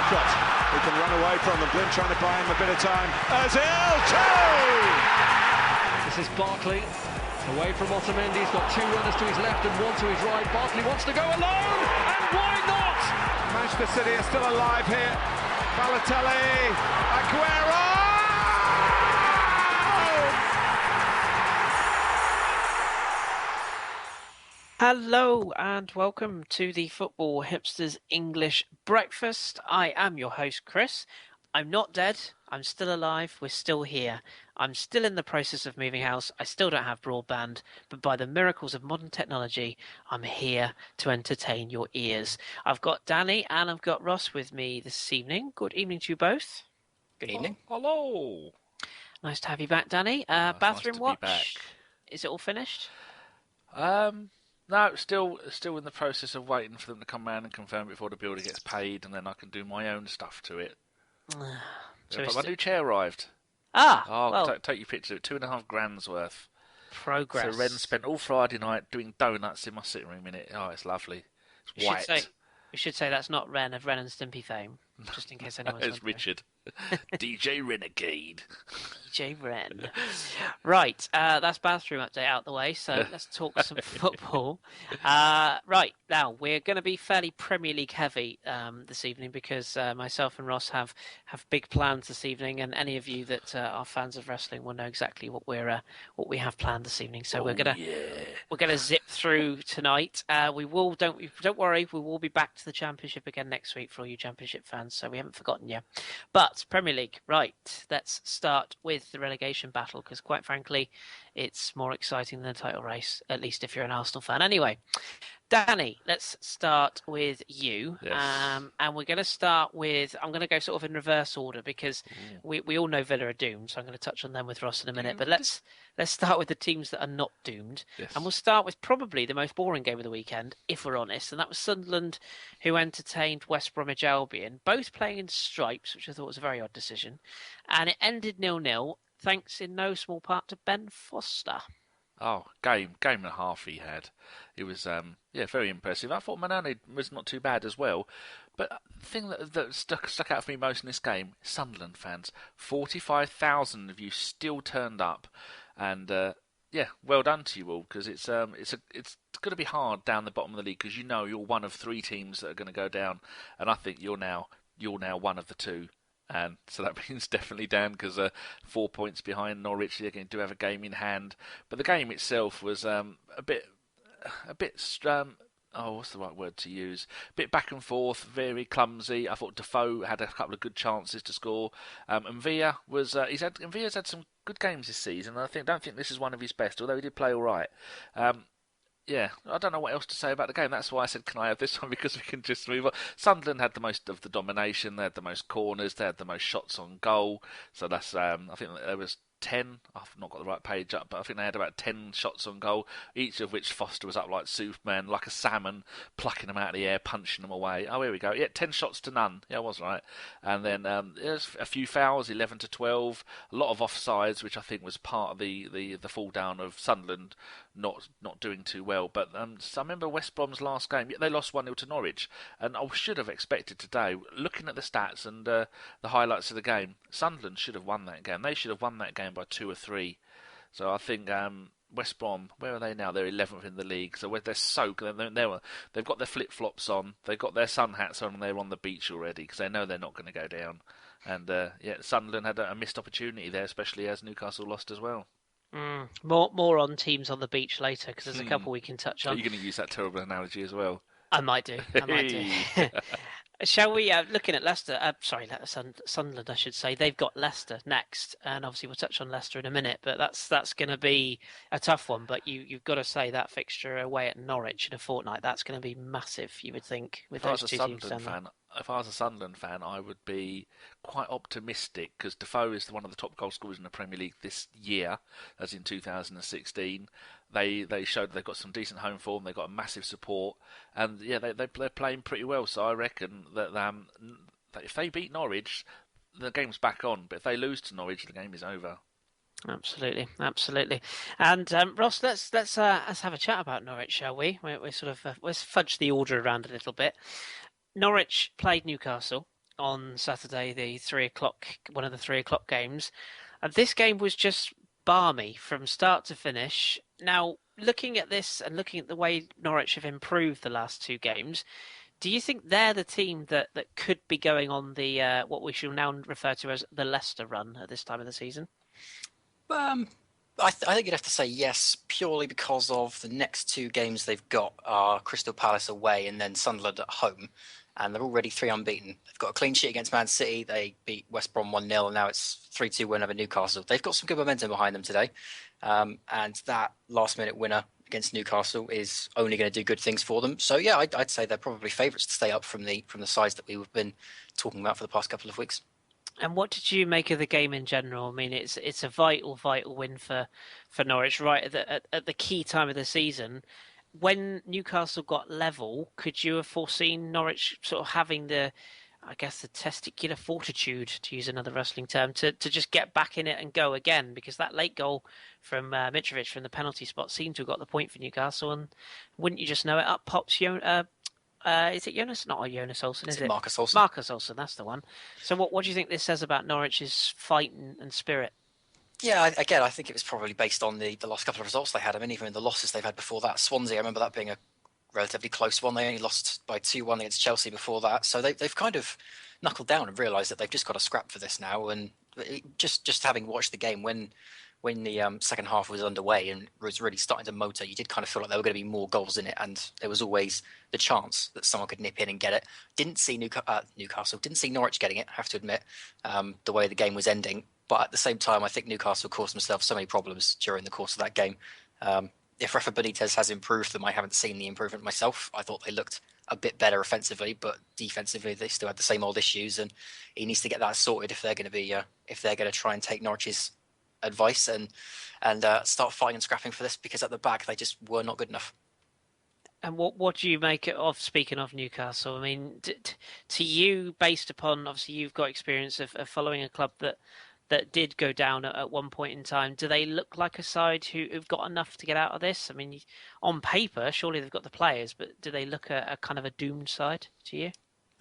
Walcott, who can run away from them. Blind trying to buy him a bit of time. Ozil, two! This is Barkley, away from Otamendi. He's got two runners to his left and one to his right. Barkley wants to go alone, and why not? Manchester City are still alive here. Balotelli, Aguero! Hello and welcome to the Football Hipsters English Breakfast. I am your host, Kris. I'm not dead. I'm still alive. We're still here. I'm still in the process of moving house. I still don't have broadband, but by the miracles of modern technology, I'm here to entertain your ears. I've got Danny and I've got Ross with me this evening. Good evening to you both. Good evening. Oh, hello. Nice to have you back, Danny. Bathroom nice watch. Back. Is it all finished? No, still in the process of waiting for them to come round and confirm it before the builder gets paid, and then I can do my own stuff to it. So but my new chair arrived. Well, take your picture of it. $2.5 grand's worth. Progress. So Ren spent all Friday night doing donuts in my sitting room in it. Oh, it's lovely. It's white. We should say that's not Ren of Ren and Stimpy fame, just in case anyone's It's Richard. DJ Renegade. DJ Ren. Right, that's bathroom update out the way, so let's talk some football. Right, now, we're going to be fairly Premier League heavy this evening because myself and Ross have big plans this evening, and any of you that are fans of wrestling will know exactly what we have planned this evening. So we're gonna zip through tonight. We will don't worry, we will be back to the Championship again next week for all you Championship fans, so we haven't forgotten you. But Premier League, right, let's start with the relegation battle because quite frankly it's more exciting than the title race, at least if you're an Arsenal fan. Anyway, Danny, let's start with you. Yes. And we're going to start with, I'm going to go sort of in reverse order because we all know Villa are doomed, so I'm going to touch on them with Ross in a minute. But let's start with the teams that are not doomed. Yes. And we'll start with probably the most boring game of the weekend, if we're honest, and that was Sunderland, who entertained West Bromwich Albion, both playing in stripes, which I thought was a very odd decision. And it ended 0-0, thanks in no small part to Ben Foster. Oh, game and a half he had. It was very impressive. I thought Manane was not too bad as well. But the thing that stuck out for me most in this game, Sunderland fans, 45,000 of you still turned up, and well done to you all because it's going to be hard down the bottom of the league because you know you're one of three teams that are going to go down, and I think you're now one of the two. And so that means definitely down because 4 points behind Norwich. They're going to have a game in hand, but the game itself was a bit. What's the right word to use? A bit back and forth, very clumsy. I thought Defoe had a couple of good chances to score, and Villa Villa's had some good games this season. And I don't think this is one of his best, although he did play all right. Yeah, I don't know what else to say about the game. That's why I said, can I have this one? Because we can just move on. Sunderland had the most of the domination. They had the most corners. They had the most shots on goal. So that's, I think there was 10. I've not got the right page up, but I think they had about 10 shots on goal, each of which Foster was up like Superman, like a salmon, plucking them out of the air, punching them away. Oh, here we go. Yeah, 10 shots to none. Yeah, I was right. And then there's a few fouls, 11-12, a lot of offsides, which I think was part of the fall down of Sunderland not doing too well. But so I remember West Brom's last game, they lost 1-0 to Norwich, and I should have expected today, looking at the stats and the highlights of the game, Sunderland should have won that game. They should have won that game by 2 or 3. So I think West Brom, where are they now? They're 11th in the league. So they're they've got their flip-flops on, they've got their sun hats on, and they're on the beach already because they know they're not going to go down. And Sunderland had a missed opportunity there, especially as Newcastle lost as well. More on teams on the beach later because there's a couple we can touch on. Are you going to use that terrible analogy as well? I might do. Shall we, looking at Leicester, Sunderland, I should say, they've got Leicester next, and obviously we'll touch on Leicester in a minute, but that's going to be a tough one, but you've got to say that fixture away at Norwich in a fortnight, that's going to be massive, you would think, with those two teams down there. If I was a Sunderland fan, I would be quite optimistic because Defoe is one of the top goal scorers in the Premier League this year, as in 2016. They showed they've got some decent home form. They've got a massive support, and they're playing pretty well. So I reckon that if they beat Norwich, the game's back on. But if they lose to Norwich, the game is over. Absolutely. And Ross, let's have a chat about Norwich, shall we? We're sort of let's fudge the order around a little bit. Norwich played Newcastle, on Saturday, one of the 3 o'clock games. And this game was just balmy from start to finish. Now, looking at this and looking at the way Norwich have improved the last 2 games, do you think they're the team that could be going on the what we shall now refer to as the Leicester run at this time of the season? I think you'd have to say yes, purely because of the next 2 games they've got are Crystal Palace away and then Sunderland at home, and they're already 3 unbeaten. They've got a clean sheet against Man City. They beat West Brom 1-0, and now it's 3-2 win over Newcastle. They've got some good momentum behind them today, and that last-minute winner against Newcastle is only going to do good things for them. So yeah, I'd say they're probably favourites to stay up from the sides that we've been talking about for the past couple of weeks. And what did you make of the game in general? I mean, it's a vital win for Norwich right at the key time of the season. When Newcastle got level, could you have foreseen Norwich sort of having the testicular fortitude, to use another wrestling term, to just get back in it and go again? Because that late goal from Mitrovic from the penalty spot seemed to have got the point for Newcastle, and wouldn't you just know it, up pops is it Jonas? Not Jonas Olsen, is it? Marcus Olsen. Marcus Olsen, that's the one. So what do you think this says about Norwich's fight and spirit? Yeah, I think it was probably based on the last couple of results they had. I mean, even in the losses they've had before that, Swansea, I remember that being a relatively close one. They only lost by 2-1 against Chelsea before that. So they've kind of knuckled down and realised that they've just got to scrap for this now. And just having watched the game when the second half was underway and was really starting to motor, you did kind of feel like there were going to be more goals in it, and there was always the chance that someone could nip in and get it. Didn't see Newcastle, didn't see Norwich getting it, I have to admit, the way the game was ending. But at the same time, I think Newcastle caused themselves so many problems during the course of that game. If Rafa Benitez has improved them, I haven't seen the improvement myself. I thought they looked a bit better offensively, but defensively they still had the same old issues, and he needs to get that sorted if they're going to try and take Norwich's advice and start fighting and scrapping for this, because at the back they just were not good enough. And what do you make of, speaking of Newcastle? I mean, to you, based upon obviously you've got experience of following a club that did go down at one point in time, do they look like a side who've got enough to get out of this? I mean, on paper, surely they've got the players, but do they look a kind of a doomed side to you?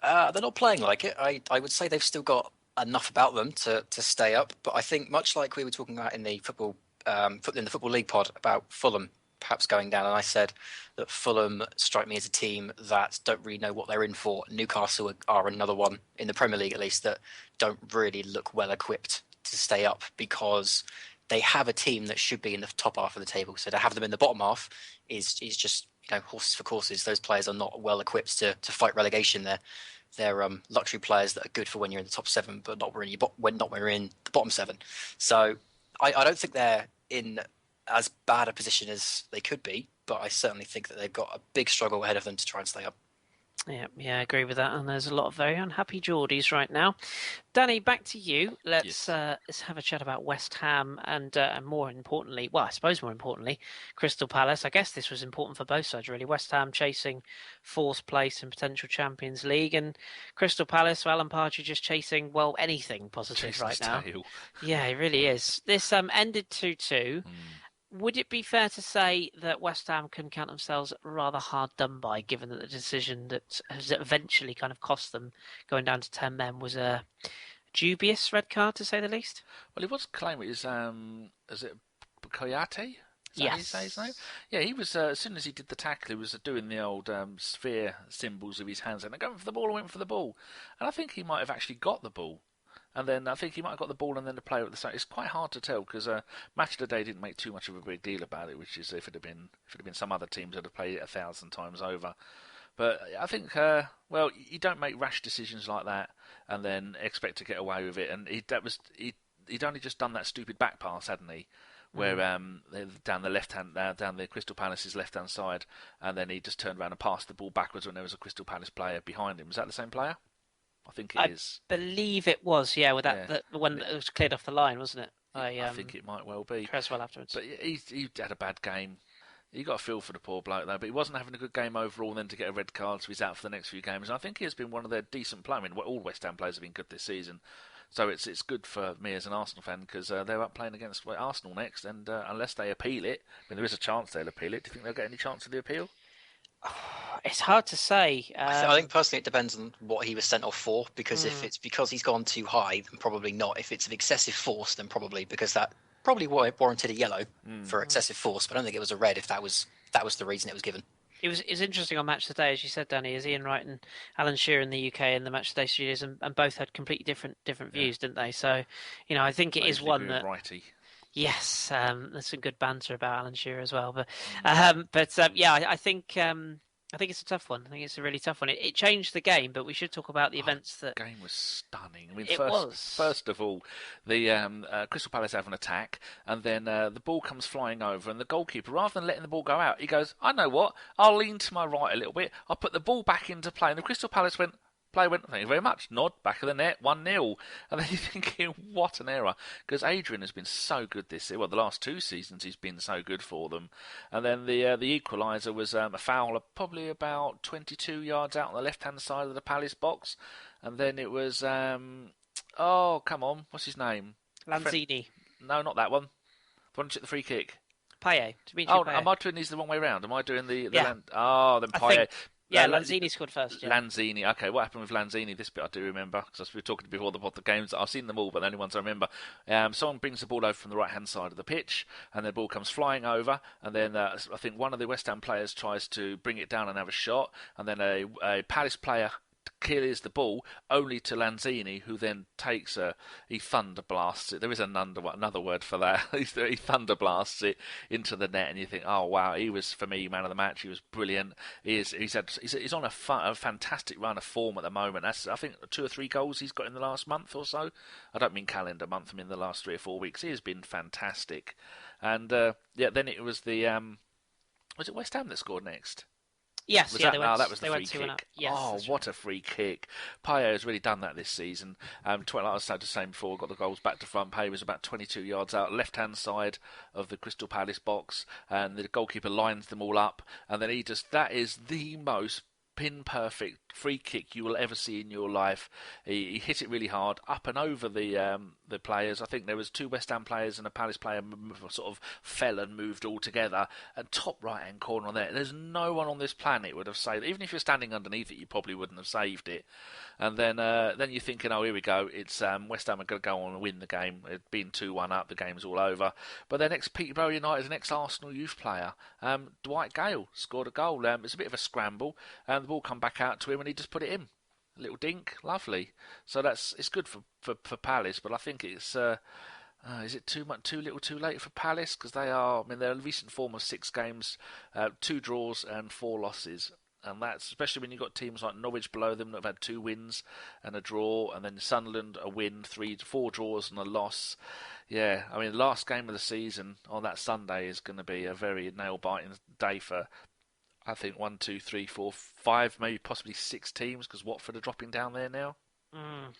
They're not playing like it. I would say they've still got enough about them to stay up, but I think much like we were talking about in the football league pod about Fulham perhaps going down, and I said that Fulham strike me as a team that don't really know what they're in for. Newcastle are another one in the Premier League, at least, that don't really look well equipped to stay up, because they have a team that should be in the top half of the table. So to have them in the bottom half is just, horses for courses. Those players are not well equipped to fight relegation. They're luxury players that are good for when you're in the top 7, but not when you're in the bottom 7. So I don't think they're in as bad a position as they could be, but I certainly think that they've got a big struggle ahead of them to try and stay up. Yeah, I agree with that. And there's a lot of very unhappy Geordies right now. Danny, back to you. Let's have a chat about West Ham and more importantly, Crystal Palace. I guess this was important for both sides, really. West Ham chasing 4th place in potential Champions League, and Crystal Palace, Alan Partridge, just chasing, anything positive right now. Yeah, it really is. This ended 2-2. Would it be fair to say that West Ham can count themselves rather hard done by, given that the decision that has eventually kind of cost them going down to 10 men was a dubious red card, to say the least? Well, he was claiming is it Koyate? Yes. How you say his name? Yeah, he was, as soon as he did the tackle, he was doing the old sphere symbols of his hands, and going for the ball, and went for the ball. And I think he might have actually got the ball. And then I think he might have got the ball and then the player at the side. It's quite hard to tell, because Match of the Day didn't make too much of a big deal about it, which is if it had been some other teams that had played it 1,000 times over. But I think, you don't make rash decisions like that and then expect to get away with it. And he'd only just done that stupid back pass, hadn't he? Where down the Crystal Palace's left-hand side, and then he just turned around and passed the ball backwards when there was a Crystal Palace player behind him. Was that the same player? I think it is. I believe it was, with the one that was cleared off the line, wasn't it? I think it might well be. Creswell afterwards. But he had a bad game. You got a feel for the poor bloke, though, but he wasn't having a good game overall, and then to get a red card, so he's out for the next few games. And I think he has been one of their decent players. I mean, all West Ham players have been good this season. So it's good for me as an Arsenal fan, because they're up playing against Arsenal next, and unless they appeal it, I mean, there is a chance they'll appeal it. Do you think they'll get any chance of the appeal? It's hard to say. I think personally it depends on what he was sent off for, because if it's because he's gone too high, then probably not. If it's of excessive force, then probably, because that probably warranted a yellow for excessive force, but I don't think it was a red if that was the reason it was given. It's interesting on Match Today, as you said, Danny, as Ian Wright and Alan Shearer in the UK in the Match Today studios, and both had completely different views, didn't they? So, I think it is one that. Righty. Yes, there's some good banter about Alan Shearer as well, but yeah, I think it's a tough one. I think it's a really tough one. It changed the game, but we should talk about the events that. The game was stunning. I mean, It was. First of all, the Crystal Palace have an attack, and then the ball comes flying over, and the goalkeeper, rather than letting the ball go out, he goes, "I know what? I'll lean to my right a little bit. I'll put the ball back into play." And the Crystal Palace play went, "Thank you very much." Nod, back of the net, 1-0. And then you're thinking, what an error. Because Adrian has been so good this year. Well, the last 2 seasons he's been so good for them. And then the equaliser was a foul probably about 22 yards out on the left-hand side of the Palace box. And then it was, oh, come on, what's his name? Lanzini. No, not that one. The one who took the free kick. Payet. Am I doing these the wrong way round? Am I doing the yeah. Then Payet. Yeah, Lanzini scored first. Yeah. Lanzini. Okay, what happened with Lanzini? This bit I do remember, because we were talking before the games. I've seen them all, but the only ones I remember. Someone brings the ball over from the right-hand side of the pitch, and the ball comes flying over, and then I think one of the West Ham players tries to bring it down and have a shot, and then a Palace player clears the ball, only to Lanzini, who then takes he thunderblasts it. There is another word for that. He thunderblasts it into the net, and you think, oh wow, he was, for me, man of the match. He was brilliant. He's on a fantastic run of form at the moment. That's, I think, 2 or 3 goals he's got in the last month or so. I don't mean calendar month. I mean the last 3 or 4 weeks. He has been fantastic. And then it was was it West Ham that scored next? Yes, that was the free kick. Yes, what a free kick. Payet has really done that this season. Like I was saying before, got the goals back to front. Payet was about 22 yards out, left-hand side of the Crystal Palace box, and the goalkeeper lines them all up, and then that is the most pin-perfect free kick you will ever see in your life. He hit it really hard, up and over the players. I think there was 2 West Ham players and a Palace player sort of fell and moved all together. And top right-hand corner on there, there's no one on this planet would have saved it. Even if you're standing underneath it, you probably wouldn't have saved it. And then you're thinking, oh, here we go. It's West Ham are going to go on and win the game. It's been 2-1 up. The game's all over. But then ex-Peterborough United, an ex-Arsenal youth player, Dwight Gale, scored a goal. It's a bit of a scramble, and the ball come back out to him, and he just put it in. A little dink, lovely. So it's good for Palace, but I think it's is it too little, too late for Palace, because they're a recent form of 6 games, 2 draws and 4 losses. And that's especially when you've got teams like Norwich below them that have had 2 wins and a draw, and then Sunderland a win, 4 draws and a loss. Yeah, I mean, the last game of the season on that Sunday is going to be a very nail-biting day for, I think, 1, 2, 3, 4, 5, maybe possibly 6 teams, because Watford are dropping down there now.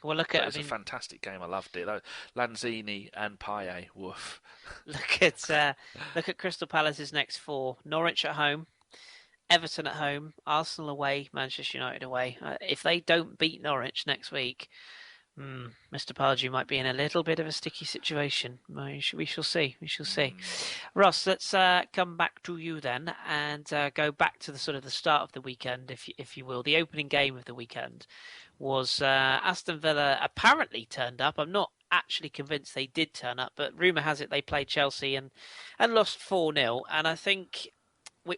Well, It's a fantastic game. I loved it. Lanzini and Payet, woof. Look at Crystal Palace's next 4: Norwich at home, Everton at home, Arsenal away, Manchester United away. If they don't beat Norwich next week, Mr. Pardew might be in a little bit of a sticky situation. We shall see. Ross, let's come back to you then, and go back to the start of the weekend, if you will. The opening game of the weekend was Aston Villa apparently turned up. I'm not actually convinced they did turn up, but rumour has it they played Chelsea and lost 4-0. And I think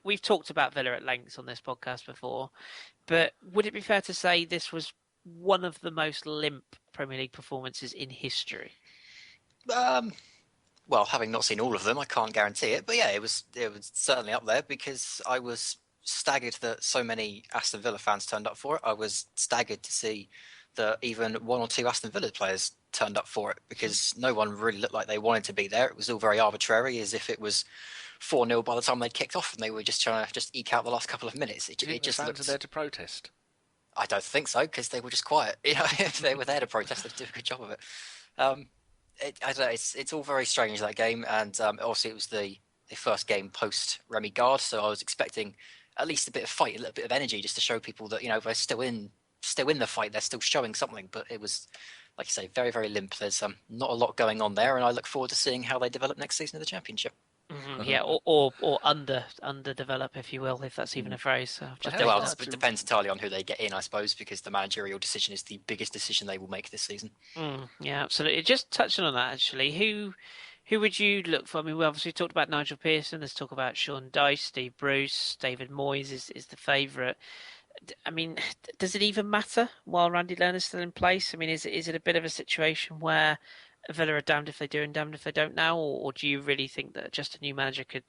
we've talked about Villa at length on this podcast before, but would it be fair to say this was one of the most limp Premier League performances in history? Well, having not seen all of them, I can't guarantee it. But yeah, it was certainly up there, because I was staggered that so many Aston Villa fans turned up for it. I was staggered to see that even 1 or 2 Aston Villa players turned up for it, because no one really looked like they wanted to be there. It was all very arbitrary, as if it was 4-0 by the time they kicked off, and they were just trying to eke out the last couple of minutes. Do you think the fans are there to protest? I don't think so, because they were just quiet. If they were there to protest, they'd do a good job of it. I don't know. It's all very strange, that game, and obviously it was the first game post Remy Gard, so I was expecting at least a bit of fight, a little bit of energy, just to show people that they're still in the fight, they're still showing something. But it was, like you say, very, very limp. There's not a lot going on there, and I look forward to seeing how they develop next season of the Championship. Yeah, or underdevelop, if you will, if that's even a phrase. So I've just Well, it depends entirely on who they get in, I suppose, because the managerial decision is the biggest decision they will make this season. Yeah, absolutely. Just touching on that, actually, who would you look for? I mean, we obviously talked about Nigel Pearson. Let's talk about Sean Dyche, Steve Bruce, David Moyes is the favourite. I mean, does it even matter while Randy Lerner's still in place? I mean, is it a bit of a situation where Villa are damned if they do and damned if they don't now, or do you really think that just a new manager could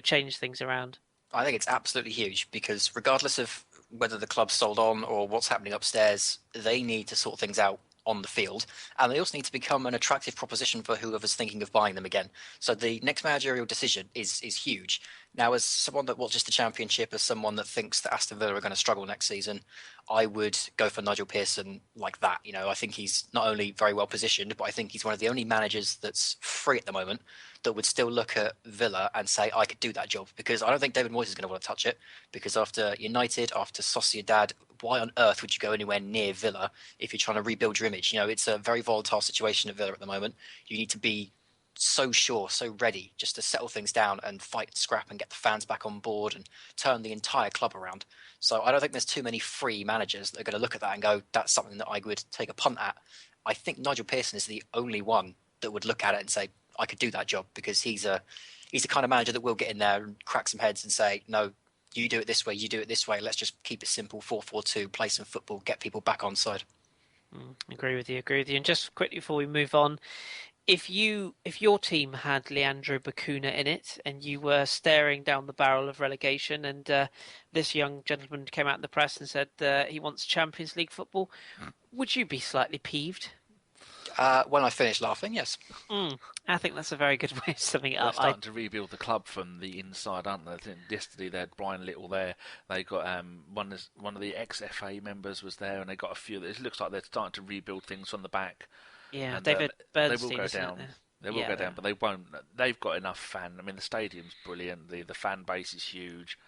change things around? I think it's absolutely huge because regardless of whether the club's sold on or what's happening upstairs, they need to sort things out on the field, and they also need to become an attractive proposition for whoever's thinking of buying them again. So the next managerial decision is huge. Now, as someone that watches the Championship, as someone that thinks that Aston Villa are going to struggle next season, I would go for Nigel Pearson like that. You know, I think he's not only very well positioned, but I think he's one of the only managers that's free at the moment that would still look at Villa and say, I could do that job. Because I don't think David Moyes is going to want to touch it. Because after United, after Sociedad, why on earth would you go anywhere near Villa if you're trying to rebuild your image? You know, it's a very volatile situation at Villa at the moment. You need to be so sure, so ready just to settle things down and fight and scrap and get the fans back on board and turn the entire club around. So I don't think there's too many free managers that are going to look at that and go, that's something that I would take a punt at. I think Nigel Pearson is the only one that would look at it and say, I could do that job, because he's the kind of manager that will get in there and crack some heads and say, no, you do it this way, you do it this way. Let's just keep it simple, 4-4-2, play some football, get people back on side. Agree with you. And just quickly before we move on, if your team had Leandro Bacuna in it and you were staring down the barrel of relegation, and this young gentleman came out in the press and said he wants Champions League football, would you be slightly peeved? When I finish laughing, yes. I think that's a very good way of summing it They're up. starting to rebuild the club from the inside, aren't they? I think yesterday they had Brian Little there. They got one of the ex-FA members was there, and they got a few. It looks like they're starting to rebuild things from the back. Yeah, Uh, And David Bernstein, they will go isn't it? down. They will go down, but they won't. They've got enough fan. I mean, the stadium's brilliant. The fan base is huge,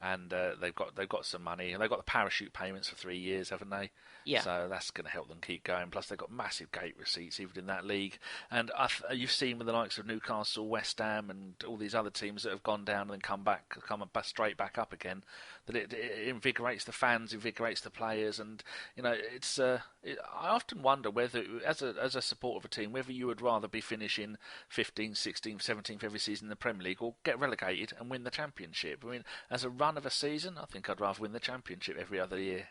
and they've got some money. And they've got the parachute payments for 3 years, haven't they? Yeah. So that's going to help them keep going. Plus, they've got massive gate receipts even in that league. And you've seen with the likes of Newcastle, West Ham, and all these other teams that have gone down and then come straight back up again, that it invigorates the fans, invigorates the players, and you know I often wonder whether, as a supporter of a team, whether you would rather be finishing 15th, 16th, 17th every season in the Premier League, or get relegated and win the Championship. I mean, as a run of a season, I think I'd rather win the Championship every other year.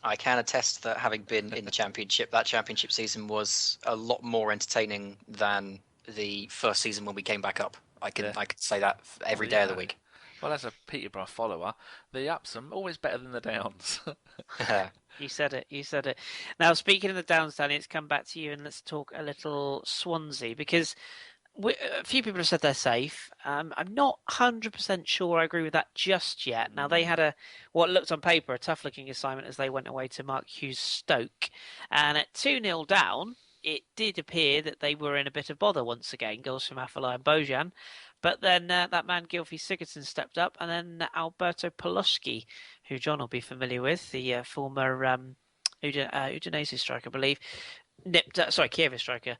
I can attest that having been in the Championship, that Championship season was a lot more entertaining than the first season when we came back up. I could say that every day of the week. Well, as a Peterborough follower, the ups are always better than the downs. You said it. Now, speaking of the downs, Danny, let's come back to you and let's talk a little Swansea, because a few people have said they're safe. I'm not 100% sure I agree with that just yet. Now, they had what looked on paper a tough-looking assignment as they went away to Mark Hughes' Stoke. And at 2-0 down, it did appear that they were in a bit of bother once again. Goals from Afellay and Bojan. But then that man, Gylfi Sigurdsson, stepped up. And then Alberto Poloski, who John will be familiar with, the former Udinese striker, I believe, Kiev striker,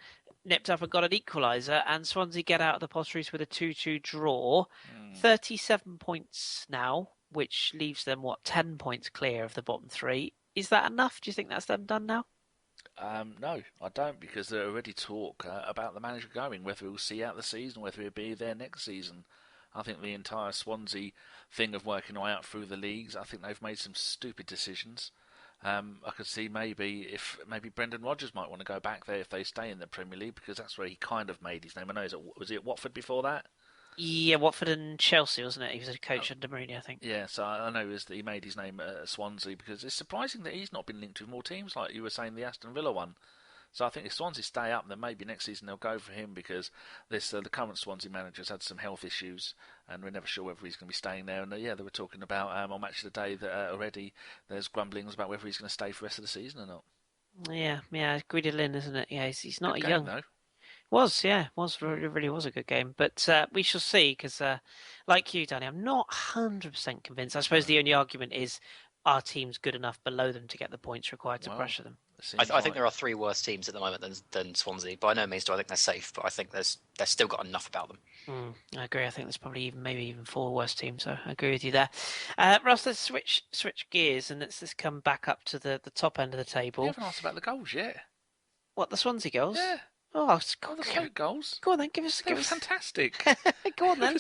nipped up and got an equaliser, and Swansea get out of the Potteries with a 2-2 draw. 37 points now, which leaves them, 10 points clear of the bottom three. Is that enough? Do you think that's them done now? No, I don't, because there already talk about the manager going, whether he'll see out the season, whether he'll be there next season. I think the entire Swansea thing of working way out through the leagues, I think they've made some stupid decisions. I could see maybe Brendan Rodgers might want to go back there if they stay in the Premier League, because that's where he kind of made his name. I know, was he at Watford before that? Yeah, Watford and Chelsea, wasn't it? He was a coach under Mourinho, I think. Yeah, so I know he made his name at Swansea, because it's surprising that he's not been linked with more teams, like you were saying, the Aston Villa one. So I think if Swansea stay up, then maybe next season they'll go for him, because the current Swansea manager's had some health issues, and we're never sure whether he's going to be staying there. And they were talking about on Match of the Day that already there's grumblings about whether he's going to stay for the rest of the season or not. Yeah, Guido Lin, isn't it? Yeah, he's not Good a young. game, though. Really was a good game, but we shall see. Because, like you, Danny, I'm not 100% convinced. I suppose the only argument is are teams good enough below them to get the points required to pressure them? I think there are 3 worse teams at the moment than Swansea. By no means do I think they're safe, but I think they've still got enough about them. I agree. I think there's probably maybe even 4 worse teams. So I agree with you there. Ross, let's switch gears and let's just come back up to the top end of the table. You haven't asked about the goals yet. What, the Swansea goals? Yeah. Oh, the Stoke goals. Go on then, give us. Fantastic. Go on then.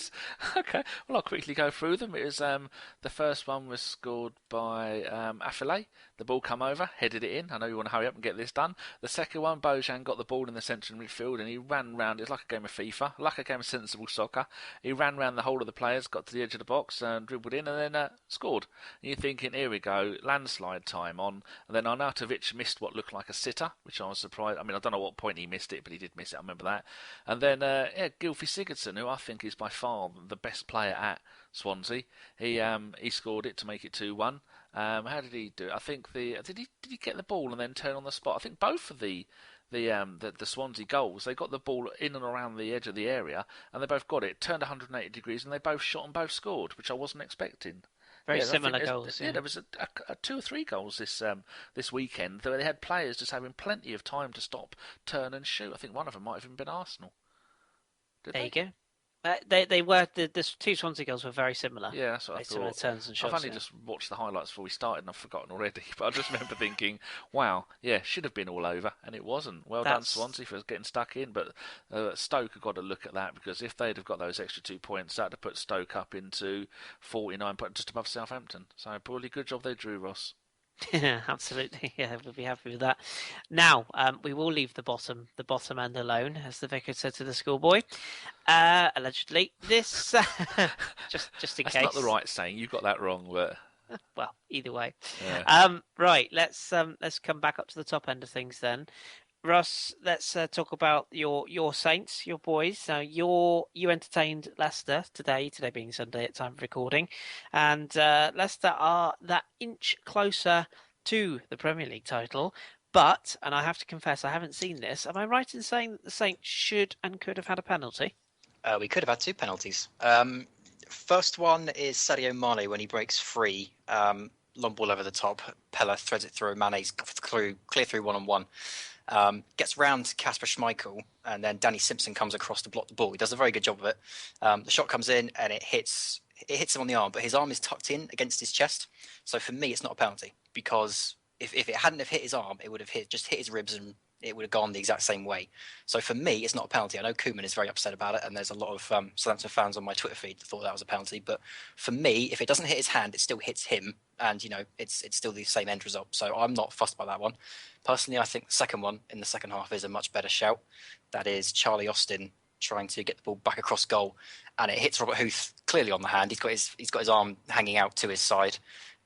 Okay, well I'll quickly go through them. It was the first one was scored by Affilay. The ball come over, headed it in. I know you want to hurry up and get this done. The second one, Bojan got the ball in the central midfield and he ran round. It's like a game of FIFA, like a game of sensible soccer. He ran round the whole of the players, got to the edge of the box and dribbled in and then scored. And you're thinking, here we go, landslide time on. And then Arnautovic missed what looked like a sitter, which I was surprised. I mean, I don't know what point he missed it, but he did miss it. I remember that. And then Gylfi Sigurdsson, who I think is by far the best player at Swansea, he scored it to make it 2-1. How did he do it? I think did he get the ball and then turn on the spot? I think both of the Swansea goals, they got the ball in and around the edge of the area, and they both got it, turned 180 degrees, and they both shot and both scored, which I wasn't expecting. Very similar goals. Yeah, there was a 2 or 3 goals this weekend. They had players just having plenty of time to stop, turn, and shoot. I think one of them might have even been Arsenal. There you go. They were the 2 Swansea goals were very similar. Yeah, that's what I thought. Similar turns and shots. I've only just watched the highlights before we started and I've forgotten already. But I just remember thinking, wow, yeah, should have been all over, and it wasn't. Well done, Swansea, for getting stuck in. But Stoke have got to look at that, because if they'd have got those extra 2 points, that'd have put Stoke up into 49 points, just above Southampton. So probably good job they drew, Ross. Yeah, absolutely. Yeah, we'll be happy with that. Now, we will leave the bottom end alone, as the vicar said to the schoolboy. Allegedly, this just in case. That's not the right saying. You got that wrong, but well, either way. Yeah. Right. Let's come back up to the top end of things then. Russ, let's talk about your Saints, your boys. So you entertained Leicester today being Sunday at time of recording, and Leicester are that inch closer to the Premier League title. But, and I have to confess, I haven't seen this. Am I right in saying that the Saints should and could have had a penalty? We could have had 2 penalties. First one is Sadio Mane when he breaks free. Long ball over the top. Pella threads it through. Mane's clear through 1-on-1. Gets round Kasper Schmeichel, and then Danny Simpson comes across to block the ball. He does a very good job of it. The shot comes in and it hits him on the arm, but his arm is tucked in against his chest. So for me, it's not a penalty, because if it hadn't have hit his arm, it would have hit his ribs and it would have gone the exact same way. So for me, it's not a penalty. I know Koeman is very upset about it, and there's a lot of Southampton fans on my Twitter feed that thought that was a penalty. But for me, if it doesn't hit his hand, it still hits him, and it's still the same end result. So I'm not fussed by that one. Personally, I think the second one in the second half is a much better shout. That is Charlie Austin trying to get the ball back across goal, and it hits Robert Huth clearly on the hand. He's got his arm hanging out to his side.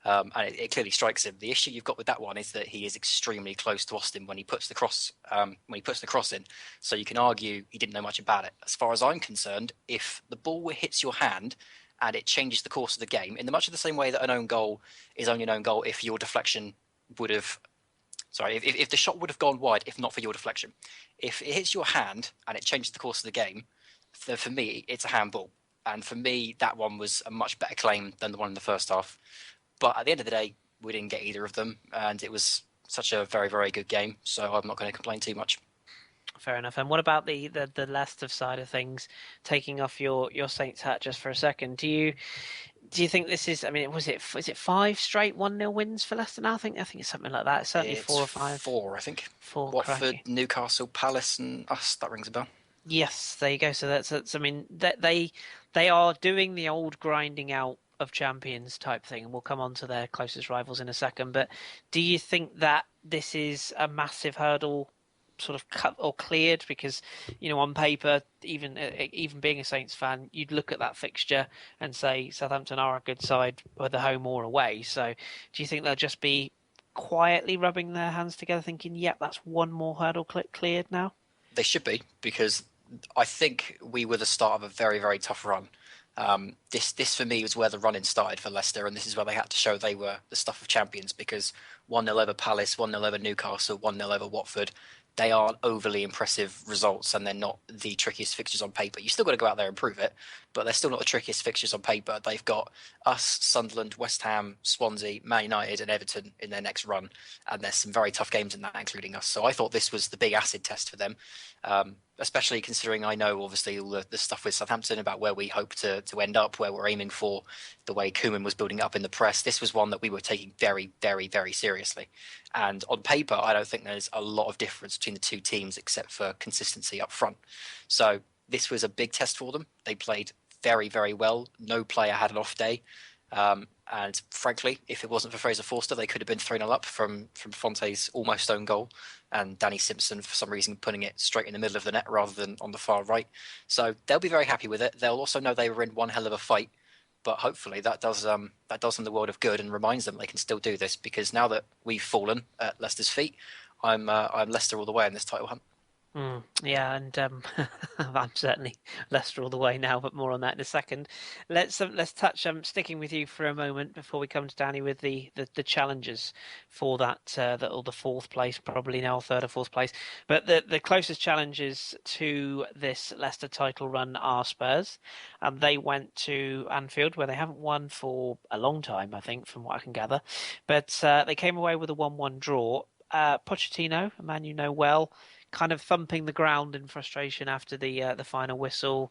And it clearly strikes him. The issue you've got with that one is that he is extremely close to Austin when he puts the cross in. So you can argue he didn't know much about it. As far as I'm concerned, if the ball hits your hand and it changes the course of the game, in much of the same way that an own goal is only an own goal if your deflection would have, if the shot would have gone wide if not for your deflection. If it hits your hand and it changes the course of the game, then for me it's a handball. And for me, that one was a much better claim than the one in the first half. But at the end of the day, we didn't get either of them, and it was such a very, very good game, so I'm not going to complain too much. Fair enough. And what about the Leicester side of things? Taking off your Saints hat just for a second, do you think this is? I mean, was it 5 straight 1-0 wins for Leicester now? I think it's something like that. It's certainly 4 or 5. 4, I think. 4. Watford, crikey. Newcastle, Palace, and us. That rings a bell. Yes, there you go. So that's I mean, they are doing the old grinding out of champions type thing, and we'll come on to their closest rivals in a second. But do you think that this is a massive hurdle sort of cut or cleared? Because on paper, even being a Saints fan, you'd look at that fixture and say Southampton are a good side, whether home or away. So do you think they'll just be quietly rubbing their hands together thinking, yep, that's one more hurdle cleared now? They should be, because I think we were the start of a very, very tough run. This for me was where the run-in started for Leicester, and this is where they had to show they were the stuff of champions, because 1-0 over Palace, 1-0 over Newcastle, 1-0 over Watford, they aren't overly impressive results, and they're not the trickiest fixtures on paper. You still got to go out there and prove it, but they're still not the trickiest fixtures on paper. They've got us, Sunderland, West Ham, Swansea, Man United, and Everton in their next run, and there's some very tough games in that, including us. So I thought this was the big acid test for them, especially considering I know obviously all the stuff with Southampton about where we hope to end up, where we're aiming for, the way Koeman was building up in the press. This was one that we were taking very, very, very seriously. And on paper, I don't think there's a lot of difference between the two teams except for consistency up front. So this was a big test for them. They played very, very well. No player had an off day. And frankly, if it wasn't for Fraser Forster, they could have been 3-0 up from Fonte's almost own goal, and Danny Simpson, for some reason, putting it straight in the middle of the net rather than on the far right. So they'll be very happy with it. They'll also know they were in one hell of a fight, but hopefully that does them the world of good and reminds them they can still do this, because now that we've fallen at Leicester's feet, I'm Leicester all the way in this title hunt. Yeah, and I'm certainly Leicester all the way now, but more on that in a second. Let's touch sticking with you for a moment before we come to Danny with the challenges for that or the fourth place, probably now third or fourth place. But the closest challenges to this Leicester title run are Spurs, and they went to Anfield, where they haven't won for a long time, I think, from what I can gather. But they came away with a 1-1 draw. Pochettino, a man you know well, kind of thumping the ground in frustration after the final whistle,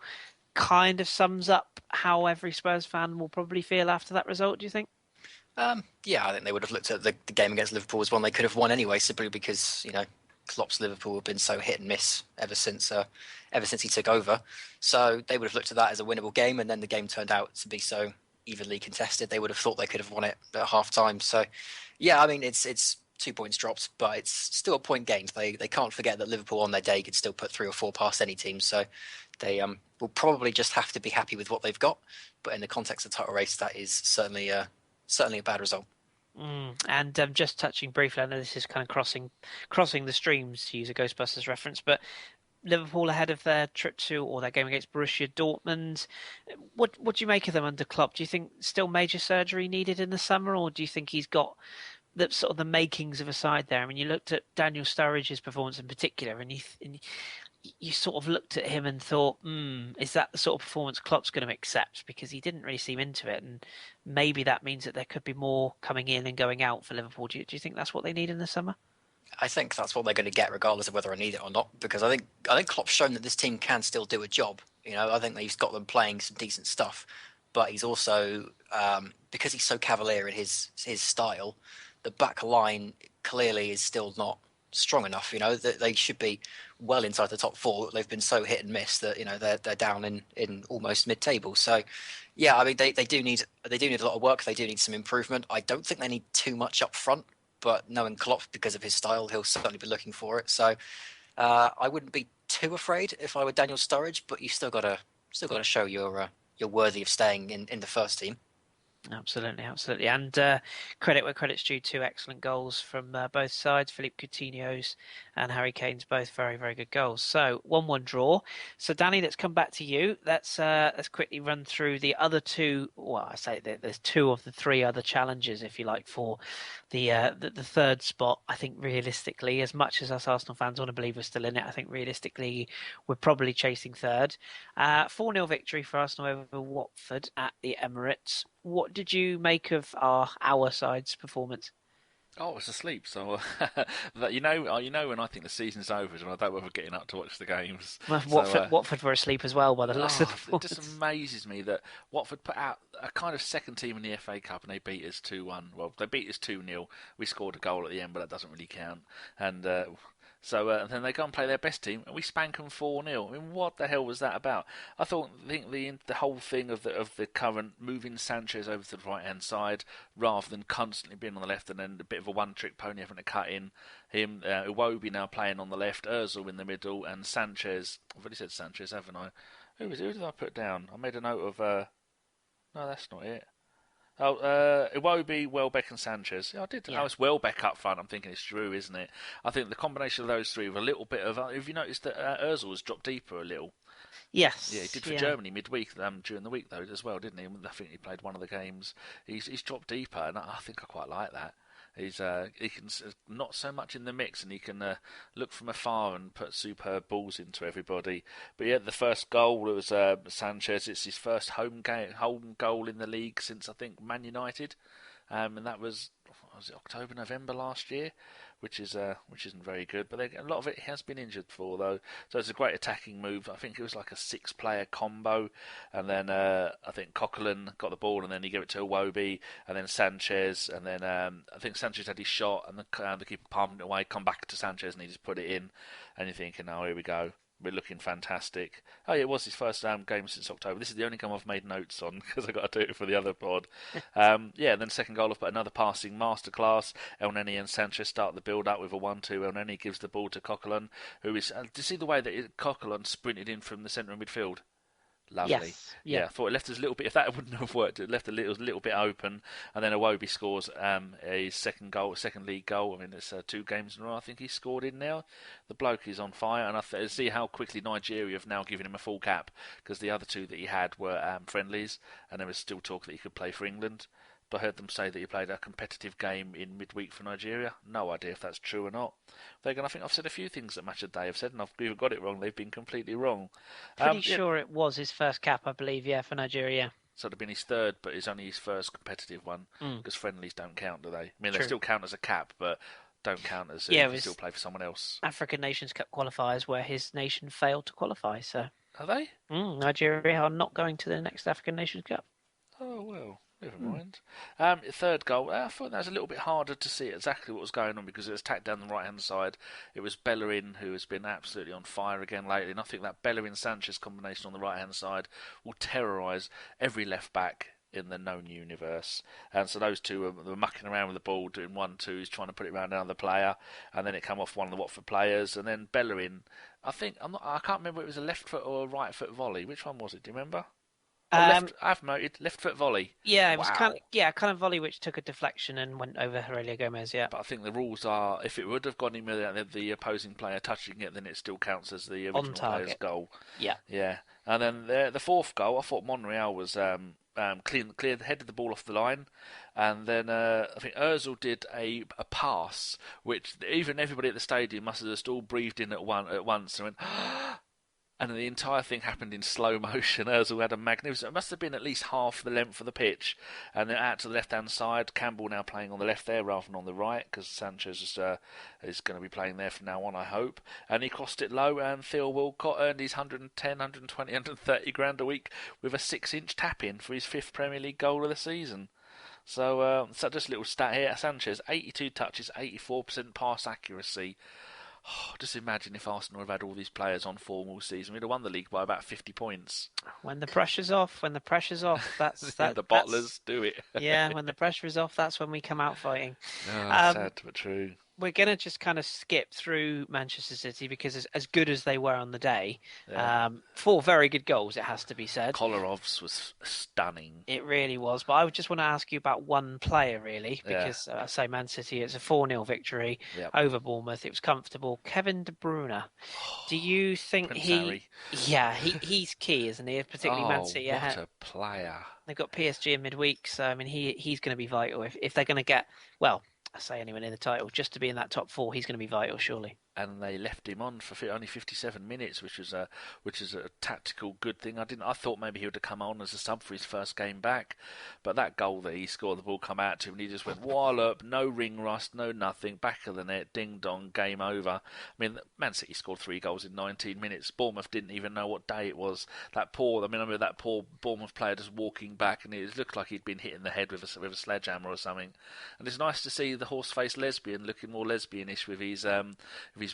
kind of sums up how every Spurs fan will probably feel after that result, do you think? Yeah, I think they would have looked at the game against Liverpool as one they could have won anyway, simply because, Klopp's Liverpool have been so hit and miss ever since he took over. So they would have looked at that as a winnable game, and then the game turned out to be so evenly contested, they would have thought they could have won it at half time. So yeah, I mean, it's 2 points dropped, but it's still a point gained. They can't forget that Liverpool on their day could still put 3 or 4 past any team. So they will probably just have to be happy with what they've got. But in the context of the title race, that is certainly a bad result. And just touching briefly, I know this is kind of crossing the streams, to use a Ghostbusters reference, but Liverpool ahead of their trip to, or their game against Borussia Dortmund. What do you make of them under Klopp? Do you think still major surgery needed in the summer, or do you think he's got the sort of the makings of a side there? I mean, you looked at Daniel Sturridge's performance in particular, and you sort of looked at him and thought, is that the sort of performance Klopp's going to accept? Because he didn't really seem into it, and maybe that means that there could be more coming in and going out for Liverpool. Do you think that's what they need in the summer? I think that's what they're going to get, regardless of whether I need it or not. Because I think Klopp's shown that this team can still do a job. I think that he's got them playing some decent stuff, but he's also because he's so cavalier in his style, the back line clearly is still not strong enough. They should be well inside the top 4. They've been so hit and miss that they're down in almost mid-table. So yeah, I mean they do need a lot of work. They do need some improvement. I don't think they need too much up front, but knowing Klopp, because of his style, he'll certainly be looking for it. So I wouldn't be too afraid if I were Daniel Sturridge, but you still got to show you're worthy of staying in the first team. Absolutely. And credit where credit's due, 2 excellent goals from both sides. Philippe Coutinho's and Harry Kane's, both very, very good goals. So 1-1 draw. So Danny, let's come back to you. Let's quickly run through the other 2. Well, I say that there's 2 of the 3 other challenges, if you like, for the third spot. I think realistically, as much as us Arsenal fans want to believe we're still in it, I think realistically we're probably chasing third. 4-0 victory for Arsenal over Watford at the Emirates. What did you make of our side's performance? I was asleep, so that when I think the season's over is when I don't bother getting up to watch the games. Well, Watford were asleep as well by the looks of the performance. It just amazes me that Watford put out a kind of second team in the FA Cup and they beat us 2-1. Well, they beat us 2-0. We scored a goal at the end, but that doesn't really count. And then they go and play their best team, and we spank them 4-0. I mean, what the hell was that about? I think the whole thing of the current moving Sanchez over to the right hand side rather than constantly being on the left, and then a bit of a one-trick pony having to cut in him. Iwobi now playing on the left, Özil in the middle, and Sanchez. I've already said Sanchez, haven't I? Who did I put down? I made a note of. No, that's not it. Iwobi, Welbeck and Sanchez. I did. Yeah. It's Welbeck up front. I'm thinking it's Drew, isn't it? I think the combination of those 3 with a little bit of... Have you noticed that Ozil has dropped deeper a little? Yes. Yeah, he did for Germany midweek, during the week though as well, didn't he? I think he played one of the games. He's dropped deeper, and I think I quite like that. He can not so much in the mix, and he can look from afar and put superb balls into everybody. But yeah, the first goal was Sanchez. It's his first home goal in the league since I think Man United, and that was it October, November last year, which isn't very good. But a lot of it he has been injured for though, so it's a great attacking move. I think it was like a 6-player combo, and then I think Coquelin got the ball, and then he gave it to Iwobi, and then Sanchez, and then I think Sanchez had his shot, and the keeper palmed it away, come back to Sanchez, and he just put it in, and you're thinking, oh, here we go. We're looking fantastic. Oh, yeah, it was his first game since October. This is the only game I've made notes on because I've got to do it for the other pod. Then second goal, I've put another passing masterclass. El Neni and Sanchez start the build-up with a 1-2. El Neni gives the ball to Coquelin, who is... do you see the way that Coquelin sprinted in from the centre of midfield? Lovely. Yes. Yeah, I thought it left us a little bit. If that wouldn't have worked, it left a little bit open. And then Iwobi scores his second league goal. I mean, it's 2 games in a row. I think he's scored in now. The bloke is on fire, and I see how quickly Nigeria have now given him a full cap, because the other 2 that he had were friendlies, and there was still talk that he could play for England. But I heard them say that he played a competitive game in midweek for Nigeria. No idea if that's true or not. I think I've said a few things that Match of the Day have said, and I've either got it wrong, they've been completely wrong. Pretty sure it was his first cap, I believe, for Nigeria. So it'd have been his third, but it's only his first competitive one, because friendlies don't count, do they? I mean, True. They still count as a cap, but don't count as if you still play for someone else. African Nations Cup qualifiers where his nation failed to qualify, so... Are they? Nigeria are not going to the next African Nations Cup. Oh, well... Never mind. Third goal, I thought that was a little bit harder to see exactly what was going on, because it was tacked down the right-hand side. It was Bellerin, who has been absolutely on fire again lately, and I think that Bellerin-Sanchez combination on the right-hand side will terrorise every left-back in the known universe. And so those two were mucking around with the ball, doing 1-2s, trying to put it around another player, and then it came off one of the Watford players, and then Bellerin, I can't remember if it was a left foot or a right foot volley. Which one was it? Do you remember? I've noted left foot volley. Yeah, it was kind of volley which took a deflection and went over Herelia Gomez. Yeah, but I think the rules are, if it would have gone in without the opposing player touching it, then it still counts as the original player's goal. Yeah. And then the fourth goal, I thought Monreal was cleared, headed the ball off the line, and then I think Özil did a pass, which even everybody at the stadium must have just all breathed in at once and went. And the entire thing happened in slow motion. Özil had a magnificent... It must have been at least half the length of the pitch. And then out to the left-hand side. Campbell now playing on the left there rather than on the right, because Sanchez is going to be playing there from now on, I hope. And he crossed it low, and Theo Walcott earned his 110, 120, 130 grand a week with a 6-inch tap-in for his 5th Premier League goal of the season. So just a little stat here. Sanchez, 82 touches, 84% pass accuracy. Just imagine if Arsenal had all these players on form all season. We'd have won the league by about 50 points. When the pressure's off, that's the bottlers do it. Yeah, when the pressure is off, that's when we come out fighting. Sad but true. We're going to just kind of skip through Manchester City because as good as they were on the day, 4 very good goals, it has to be said. Kolarov's was stunning. It really was. But I just want to ask you about one player, really, because I say Man City, it's a 4-0 victory over Bournemouth. It was comfortable. Kevin De Bruyne. Do you think he's key, isn't he? Particularly Man City. What a player. They've got PSG in midweek, so I mean, he's going to be vital. If they're going to get, well, I say anyone in the title, just to be in that top 4, he's going to be vital, surely. And they left him on for only 57 minutes, which is a tactical good thing. I thought maybe he would have come on as a sub for his first game back, but that goal that he scored, the ball come out to him, and he just went wallop, no ring rust, no nothing, back of the net, ding dong, game over. I mean, Man City scored 3 goals in 19 minutes. Bournemouth didn't even know what day it was. I remember that poor Bournemouth player just walking back, and it looked like he'd been hit in the head with a sledgehammer or something. And it's nice to see the horse-faced lesbian looking more lesbianish with his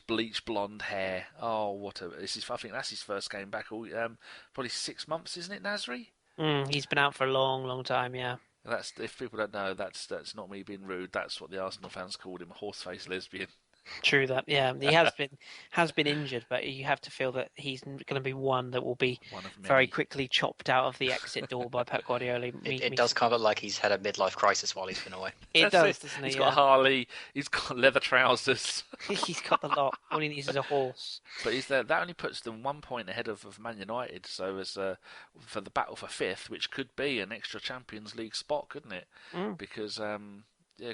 bleach blonde hair. I think that's his first game back. Probably 6 months, isn't it, Nasri? He's been out for a long, long time. Yeah. That's, if people don't know, that's not me being rude. That's what the Arsenal fans called him, a horse-faced lesbian. True that, yeah. He has been injured, but you have to feel that he's going to be one that will be very quickly chopped out of the exit door by Pep Guardiola. It does kind of look like he's had a midlife crisis while he's been away. It does, doesn't it? He's got a Harley, he's got leather trousers. He's got the lot. All he needs is a horse. But that only puts them 1 point ahead of Man United. So as for the battle for 5th, which could be an extra Champions League spot, couldn't it? Because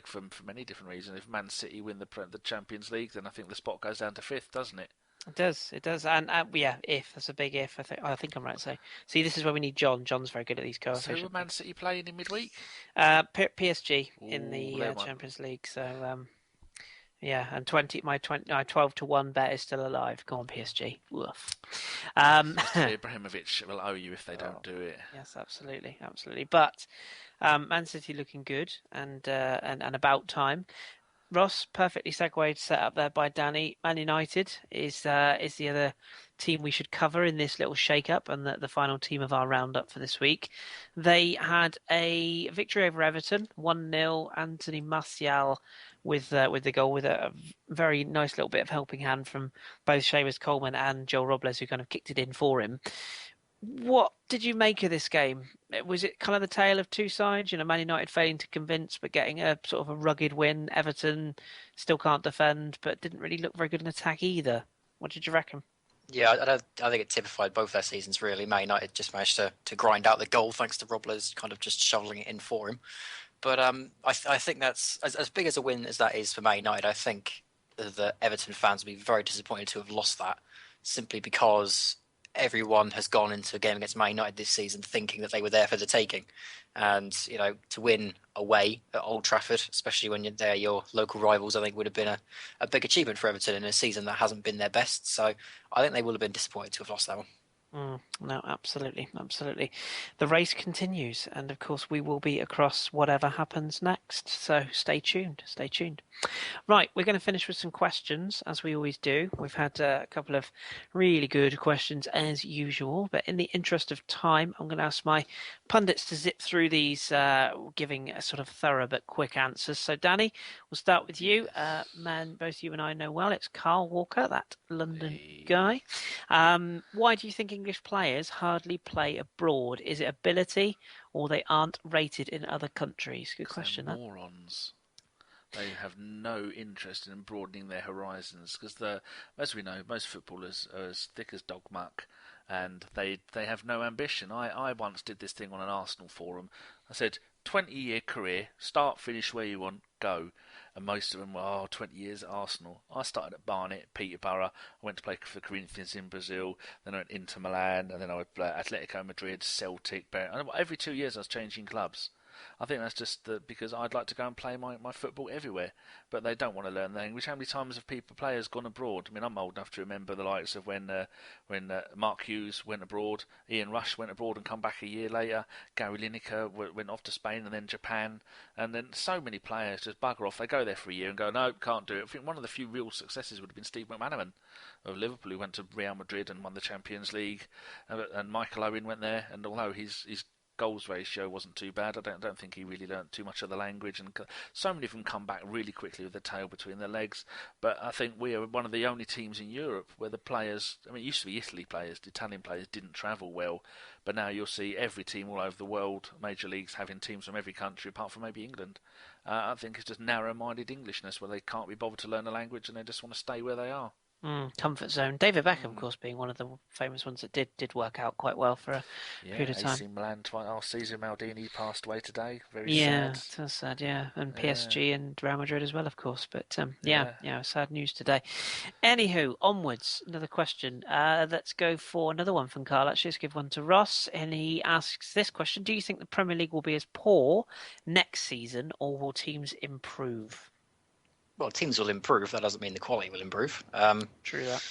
for many different reasons. If Man City win the Champions League, then I think the spot goes down to 5th, doesn't it? It does, and yeah, if that's a big if. I think I'm right to say. See, this is where we need John. John's very good at these So who coefficients. were Man City playing in midweek? PSG in Ooh, the Champions League. So yeah, and 12-1 bet is still alive. Go on, PSG. Woof. Mr. Ibrahimovic will owe you if they don't do it. Yes, absolutely. But Man City looking good and about time. Ross, perfectly segued, set up there by Danny. Man United is the other team we should cover in this little shake-up and the final team of our roundup for this week. They had a victory over Everton, 1-0. Anthony Martial with the goal, with a very nice little bit of helping hand from both Seamus Coleman and Joel Robles, who kind of kicked it in for him. What did you make of this game? Was it kind of the tale of two sides? Man United failing to convince, but getting a sort of a rugged win. Everton still can't defend, but didn't really look very good in attack either. What did you reckon? Yeah, I think it typified both their seasons, really. Man United just managed to grind out the goal thanks to Robles kind of just shoveling it in for him. But I think that's, as big as a win as that is for Man United, I think the Everton fans will be very disappointed to have lost that, simply because everyone has gone into a game against Man United this season thinking that they were there for the taking. And, to win away at Old Trafford, especially when they're your local rivals, I think would have been a big achievement for Everton in a season that hasn't been their best. So I think they will have been disappointed to have lost that one. No, absolutely. The race continues, and of course we will be across whatever happens next. So stay tuned. Right, we're going to finish with some questions, as we always do. We've had a couple of really good questions as usual, but in the interest of time, I'm going to ask my pundits to zip through these, giving a sort of thorough but quick answers. So Danny, we'll start with you. Man, both you and I know well, it's Carl Walker, that London guy. Why do you think English players hardly play abroad? Is it ability, or they aren't rated in other countries? Good question. They're morons. They have no interest in broadening their horizons because, as we know, most footballers are as thick as dog muck, and they have no ambition. I once did this thing on an Arsenal forum. I said, 20-year career, start, finish where you want, go. And most of them were, 20 years at Arsenal. I started at Barnet, Peterborough. I went to play for Corinthians in Brazil. Then I went into Milan, and then I would play Atletico Madrid, Celtic. Every 2 years I was changing clubs. I think that's just because I'd like to go and play my football everywhere, but they don't want to learn the language. How many times have players gone abroad? I mean, I'm old enough to remember the likes of when Mark Hughes went abroad, Ian Rush went abroad and come back a year later, Gary Lineker went off to Spain and then Japan, and then so many players just bugger off. They go there for a year and go, no, can't do it. I think one of the few real successes would have been Steve McManaman of Liverpool, who went to Real Madrid and won the Champions League, and Michael Owen went there, and although he's goals ratio wasn't too bad, I don't think he really learnt too much of the language, and so many of them come back really quickly with their tail between their legs. But I think we are one of the only teams in Europe where the players, I mean, it used to be Italy players, the Italian players didn't travel well, but now you'll see every team all over the world, major leagues, having teams from every country apart from maybe England. I think it's just narrow-minded Englishness where they can't be bothered to learn the language and they just want to stay where they are. Comfort zone. David Beckham, of course, being one of the famous ones that did work out quite well for a period of time. AC Milan, Cesar Maldini passed away today. Very sad. sad. That's sad, yeah. And PSG and Real Madrid as well, of course. But sad news today. Anywho, onwards. Another question. Let's go for another one from Carl. Actually, let's give one to Ross. And he asks this question: do you think the Premier League will be as poor next season, or will teams improve? Well, teams will improve. That doesn't mean the quality will improve. True that.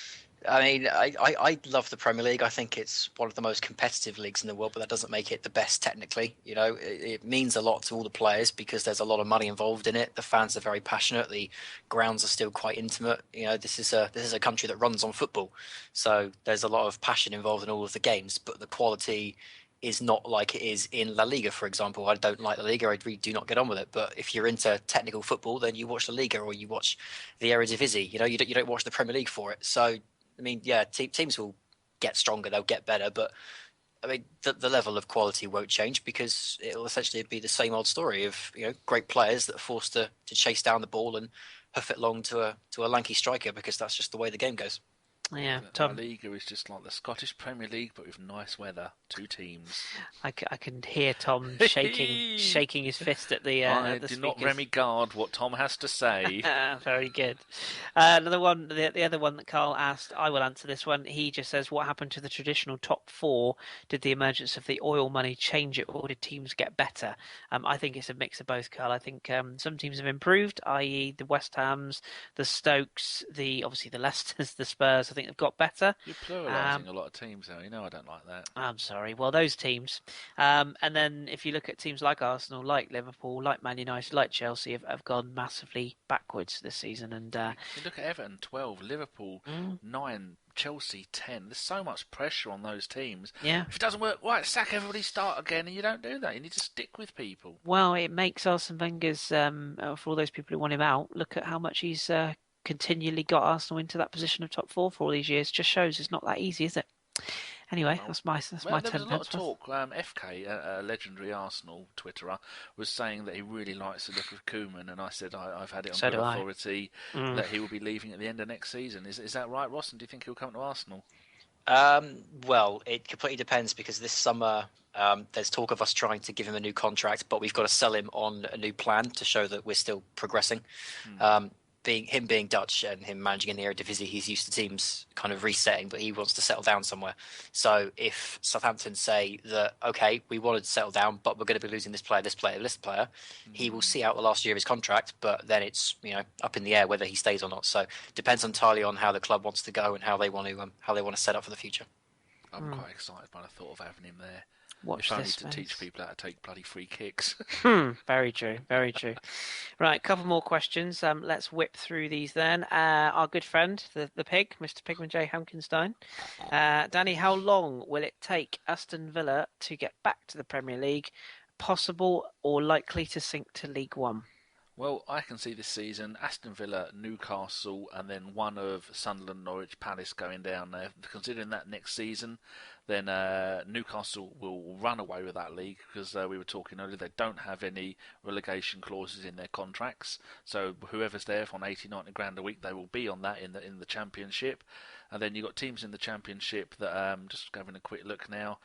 I mean, I love the Premier League. I think it's one of the most competitive leagues in the world, but that doesn't make it the best technically. It means a lot to all the players because there's a lot of money involved in it. The fans are very passionate. The grounds are still quite intimate. This is a country that runs on football, so there's a lot of passion involved in all of the games. But the quality is not like it is in La Liga, for example. I don't like La Liga. I really do not get on with it. But if you're into technical football, then you watch La Liga or you watch the Eredivisie. You don't watch the Premier League for it. So, I mean, yeah, teams will get stronger. They'll get better. But, I mean, the level of quality won't change because it'll essentially be the same old story of, great players that are forced to chase down the ball and hoof it long to a lanky striker because that's just the way the game goes. Yeah, La Tom, Liga is just like the Scottish Premier League, but with nice weather. 2 teams. I can hear Tom shaking his fist at I the do not speakers. regard what Tom has to say. Very good. Another one, the other one that Carl asked, I will answer this one. He just says, what happened to the traditional top 4? Did the emergence of the oil money change it, or did teams get better? I think it's a mix of both, Carl. I think some teams have improved, i.e. the West Hams, the Stokes, obviously the Leicesters, the Spurs. I think they've got better. You're pluralising a lot of teams now. You know I don't like that. I'm sorry. Well, those teams. And then if you look at teams like Arsenal, like Liverpool, like Man United, like Chelsea, have gone massively backwards this season. And You look at Everton, 12, Liverpool, 9, Chelsea, 10. There's so much pressure on those teams. yeah, If it doesn't work, right, sack everybody, start again, and you don't do that. You need to stick with people. well, it makes Arsene Wenger's, for all those people who want him out, look at how much he's continually got Arsenal into that position of top 4 for all these years. Just shows it's not that easy, is it? Anyway, that's my There 10 was a lot of pence worth. talk. FK, a legendary Arsenal Twitterer, was saying that he really likes the look of Koeman, and I said I've had it on So good do I. authority that he will be leaving at the end of next season. Is that right, Ross? And do you think he'll come to Arsenal? Well, it completely depends because this summer there's talk of us trying to give him a new contract, but we've got to sell him on a new plan to show that we're still progressing. Being Dutch and him managing in the Eredivisie, he's used to teams kind of resetting, but he wants to settle down somewhere. So if Southampton say that, okay, we wanted to settle down, but we're going to be losing this player, he will see out the last year of his contract, but then it's up in the air whether he stays or not. So depends entirely on how the club wants to go and how they want to set up for the future. I'm quite excited by the thought of having him there. Watch if only this to space. teach people how to take bloody free kicks. Very true, very true. Right, a couple more questions. Let's whip through these then. Our good friend, the pig, Mr. Pigman J. Hankenstein. Danny, how long will it take Aston Villa to get back to the Premier League? Possible or likely to sink to League One? Well, I can see this season Aston Villa, Newcastle, and then one of Sunderland, Norwich, Palace going down there. Considering that next season, then Newcastle will run away with that league because we were talking earlier, they don't have any relegation clauses in their contracts. So whoever's there on 80, 90 grand a week, they will be on that in the Championship. And then you've got teams in the Championship that, just having a quick look now,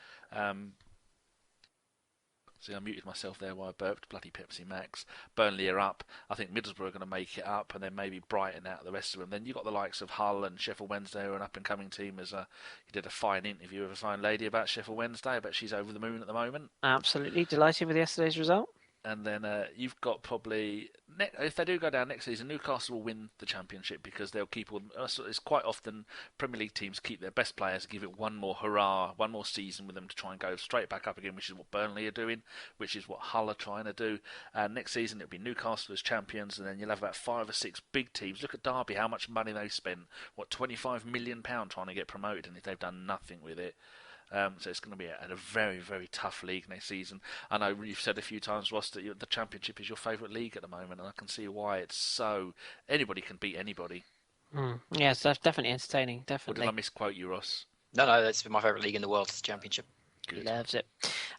see, I muted myself there while I burped. Bloody Pepsi Max. Burnley are up. I think Middlesbrough are going to make it up, and then maybe Brighton out the rest of them. Then you've got the likes of Hull and Sheffield Wednesday, who are an up-and-coming team. You did a fine interview with a fine lady about Sheffield Wednesday. I bet she's over the moon at the moment. Absolutely delighted with yesterday's result. And then you've got probably, if they do go down next season, Newcastle will win the Championship because they'll keep all. It's quite often Premier League teams keep their best players, give it one more hurrah, one more season with them to try and go straight back up again, which is what Burnley are doing, which is what Hull are trying to do. Next season it'll be Newcastle as champions, and then you'll have about 5 or 6 big teams. Look at Derby, how much money they've spent. What, £25 million trying to get promoted, and if they've done nothing with it. So it's going to be a very, very tough league next season. I know you've said a few times, Ross, that the Championship is your favourite league at the moment, and I can see why. It's so anybody can beat anybody. Yes, that's definitely entertaining. Or Definitely. did I misquote you, Ross? No, that's been my favourite league in the world, the Championship. He loves it.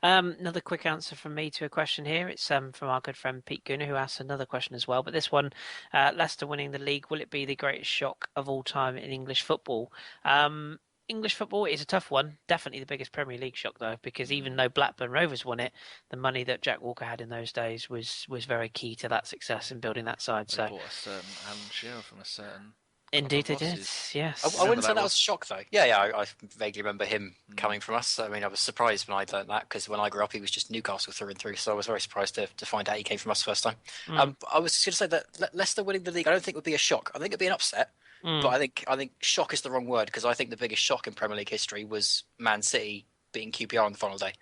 Another quick answer from me to a question here. It's from our good friend Pete Gunner, who asked another question as well. But this one, Leicester winning the league, will it be the greatest shock of all time in English football? English football is a tough one. Definitely the biggest Premier League shock, though, because even though Blackburn Rovers won it, the money that Jack Walker had in those days was very key to that success in building that side. They bought a certain Alan Shearer from a certain. Indeed, they did. Yes. I wouldn't say that was a shock, though. Yeah, I vaguely remember him coming from us. I mean, I was surprised when I learned that because when I grew up, he was just Newcastle through and through. So I was very surprised to find out he came from us first time. I was just going to say that Leicester winning the league, I don't think would be a shock. I think it'd be an upset. But I think shock is the wrong word because I think the biggest shock in Premier League history was Man City beating QPR on the final day.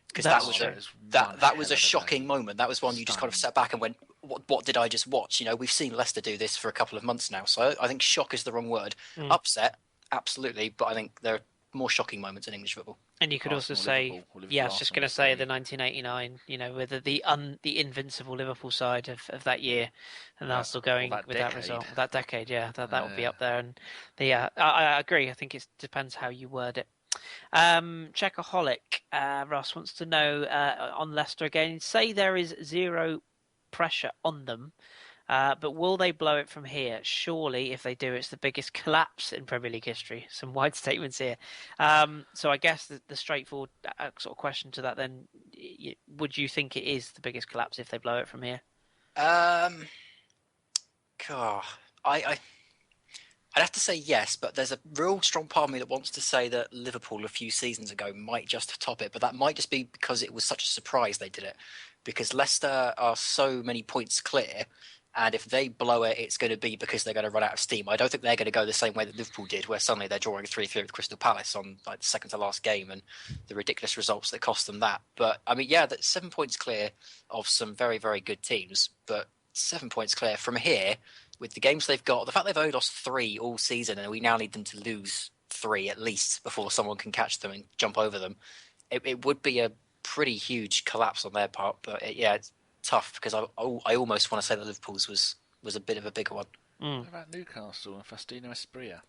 Because that was a shocking moment. That was one you just kind of sat back and went, "What did I just watch?" We've seen Leicester do this for a couple of months now, so I think shock is the wrong word. Upset, absolutely, but I think there are more shocking moments in English football. And you could also say, I was just going to say the 1989, with the invincible Liverpool side of that year, and Arsenal going with that result, that decade, that would be up there. And I agree. I think it depends how you word it. Checkaholic, Ross wants to know on Leicester again. Say there is zero pressure on them. But will they blow it from here? Surely, if they do, it's the biggest collapse in Premier League history. Some wide statements here. So I guess the straightforward sort of question to that then, would you think it is the biggest collapse if they blow it from here? God, I'd have to say yes, but there's a real strong part of me that wants to say that Liverpool a few seasons ago might just top it, but that might just be because it was such a surprise they did it. Because Leicester are so many points clear, and if they blow it, it's going to be because they're going to run out of steam. I don't think they're going to go the same way that Liverpool did, where suddenly they're drawing 3-3 with Crystal Palace on like the second to last game, and the ridiculous results that cost them that. But I mean, yeah, that's 7 points clear of some very, very good teams, but 7 points clear from here with the games they've got, the fact they've only lost 3 all season, and we now need them to lose 3 at least before someone can catch them and jump over them. It would be a pretty huge collapse on their part, but it's tough because I almost want to say that Liverpool's was a bit of a bigger one. What about Newcastle and Faustino Espria?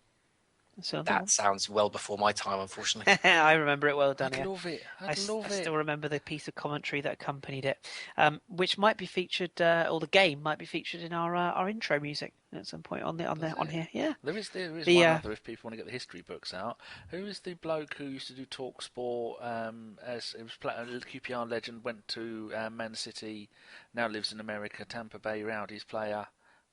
That sounds well before my time, unfortunately. I remember it well, Danny. I'd love it. I still remember the piece of commentary that accompanied it, which might be featured, or the game might be featured in our intro music at some point on here. Yeah, there is one other if people want to get the history books out. Who is the bloke who used to do Talk Sport? As it was a QPR legend, went to Man City, now lives in America. Tampa Bay Rowdies player,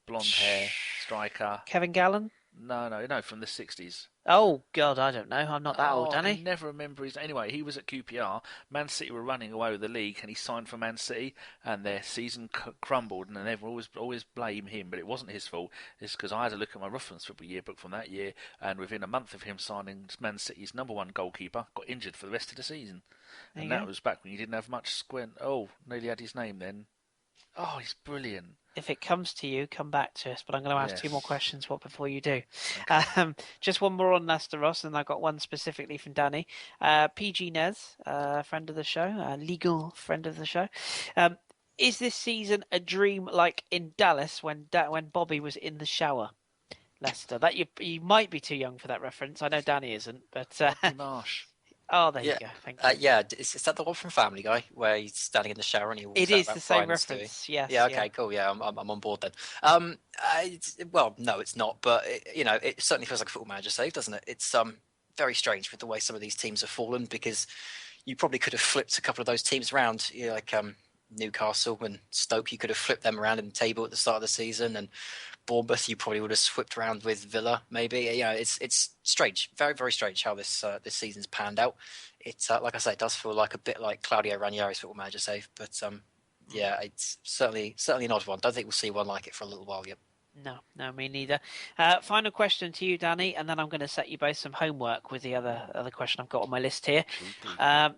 blonde hair, striker. Kevin Gallen. No, from the 60s. Oh, God, I don't know. I'm not that old, Danny. I never remember his... Anyway, he was at QPR. Man City were running away with the league, and he signed for Man City, and their season crumbled, and they always blame him, but it wasn't his fault. It's because I had a look at my reference football yearbook from that year, and within a month of him signing, Man City's #1 goalkeeper got injured for the rest of the season. And that was back when you didn't have much squint. Oh, nearly had his name then. Oh, he's brilliant. If it comes to you, come back to us. But I'm going to ask 2 more questions before you do. Okay. Just one more on Leicester, Ross, and I've got one specifically from Danny. PG Nez, friend of the show, legal friend of the show. Is this season a dream like in Dallas when Bobby was in the shower? Leicester. That you might be too young for that reference. I know Danny isn't, but Marsh. Oh, there you go. Thank you. Yeah, is that the one from Family Guy where he's standing in the shower and he walks It out is about the same Brian and Stewie? reference. Yes. Yeah. Okay. Cool. Yeah, I'm on board then. Well, no, it's not. But it certainly feels like a Football Manager save, doesn't it? It's very strange with the way some of these teams have fallen, because you probably could have flipped a couple of those teams around. Like Newcastle and Stoke, you could have flipped them around in the table at the start of the season, and Bournemouth, you probably would have swept around with Villa, maybe. It's strange, very, very strange how this season's panned out. It's like I say, it does feel like a bit like Claudio Ranieri's Football Manager save, but it's certainly an odd one. Don't think we'll see one like it for a little while yet. No, me neither. Final question to you, Danny, and then I'm going to set you both some homework with the other question I've got on my list here.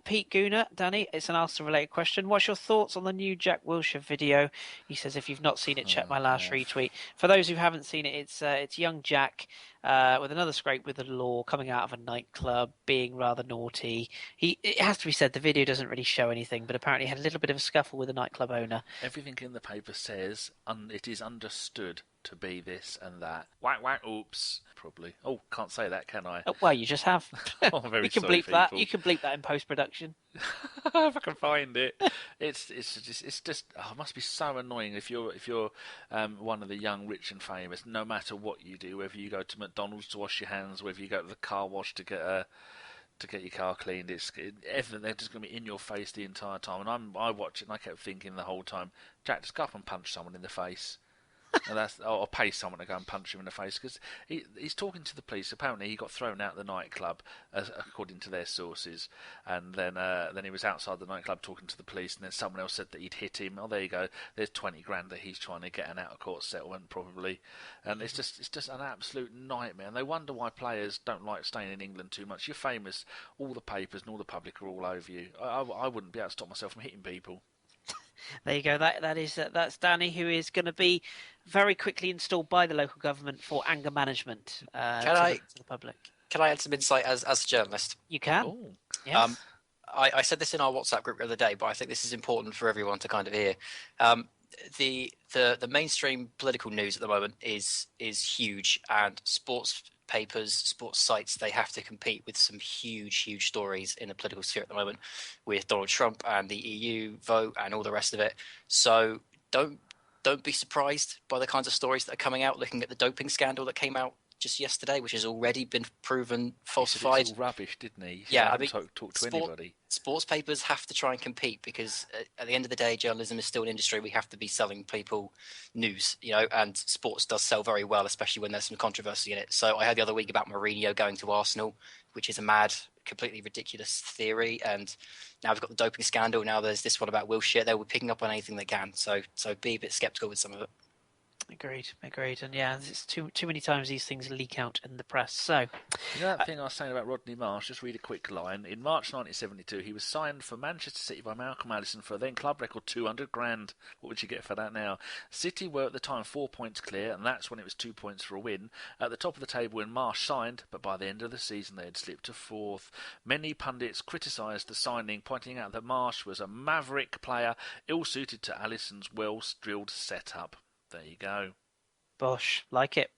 Pete Gooner, Danny, it's an Arsenal-related question. What's your thoughts on the new Jack Wilshere video? He says, if you've not seen it, check my last retweet. For those who haven't seen it, it's young Jack with another scrape with the law, coming out of a nightclub, being rather naughty. It has to be said, the video doesn't really show anything, but apparently he had a little bit of a scuffle with a nightclub owner. Everything in the paper says it is understood to be this and that. Whack, whack, oops. Probably. Oh, can't say that, can I? Oh, well, you just have. Oh, very you can sorry, bleep that. people. You can bleep that in post-production. If I can find it. It's just it must be so annoying if you're one of the young, rich and famous. No matter what you do, whether you go to McDonald's to wash your hands, whether you go to the car wash to get your car cleaned, everything. They're just going to be in your face the entire time. And I watch it and I kept thinking the whole time, Jack, just go up and punch someone in the face. And or pay someone to go and punch him in the face, because he's talking to the police. Apparently, he got thrown out of the nightclub, according to their sources, and then he was outside the nightclub talking to the police, and then someone else said that he'd hit him. Oh, there you go. There's 20 grand that he's trying to get an out of court settlement, probably. And it's just an absolute nightmare. And they wonder why players don't like staying in England too much. You're famous. All the papers and all the public are all over you. I wouldn't be able to stop myself from hitting people. There you go. That's Danny, who is going to be very quickly installed by the local government for anger management to the public. Can I add some insight as a journalist? You can. Ooh. Yes. I said this in our WhatsApp group the other day, but I think this is important for everyone to kind of hear. The mainstream political news at the moment is huge, and sports papers, sports sites, they have to compete with some huge stories in the political sphere at the moment, with Donald Trump and the EU vote and all the rest of it. So don't don't be surprised by the kinds of stories that are coming out, looking at the doping scandal that came out just yesterday, which has already been proven falsified. It's all rubbish, didn't he? Yeah, I mean, talk to anybody. Sports papers have to try and compete because at the end of the day, journalism is still an industry. We have to be selling people news, and sports does sell very well, especially when there's some controversy in it. So I heard the other week about Mourinho going to Arsenal, which is a mad, completely ridiculous theory. And now we've got the doping scandal. Now there's this one about Wilshere. They were picking up on anything they can. So be a bit skeptical with some of it. Agreed, and yeah, it's too many times these things leak out in the press. So, that thing I was saying about Rodney Marsh, just read a quick line. In March 1972, he was signed for Manchester City by Malcolm Allison for a then club record $200,000. What would you get for that now? City were at the time 4 points clear, and that's when it was 2 points for a win. At the top of the table when Marsh signed, but by the end of the season they had slipped to 4th. Many pundits criticised the signing, pointing out that Marsh was a maverick player, ill-suited to Allison's well-drilled setup. There you go. Bosh, like it.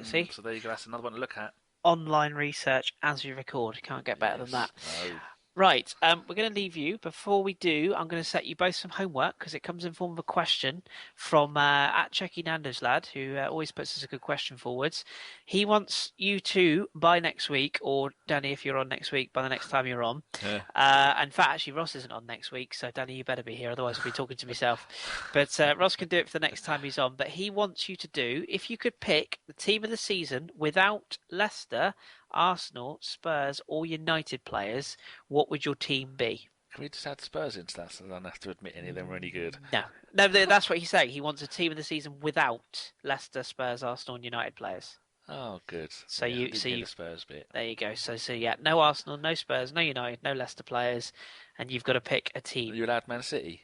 See. So there you go. That's another one to look at. Online research as we record. Can't get better than that. No. Right, we're going to leave you. Before we do, I'm going to set you both some homework because it comes in form of a question from at Checky Nando's lad, who always puts us a good question forwards. He wants you to, by next week, or Danny, if you're on next week, by the next time you're on. Yeah. In fact, actually, Ross isn't on next week, so Danny, you better be here, otherwise I'll be talking to myself. But Ross can do it for the next time he's on. But he wants you to do, if you could pick the team of the season without Leicester, Arsenal, Spurs, or United players, what would your team be? Can we just add Spurs into that so I don't have to admit any of them were any good? No, that's what he's saying. He wants a team of the season without Leicester, Spurs, Arsenal, and United players. Oh, good. So you the Spurs bit. There you go. So yeah, no Arsenal, no Spurs, no United, no Leicester players, and you've got to pick a team. Are you allowed Man City?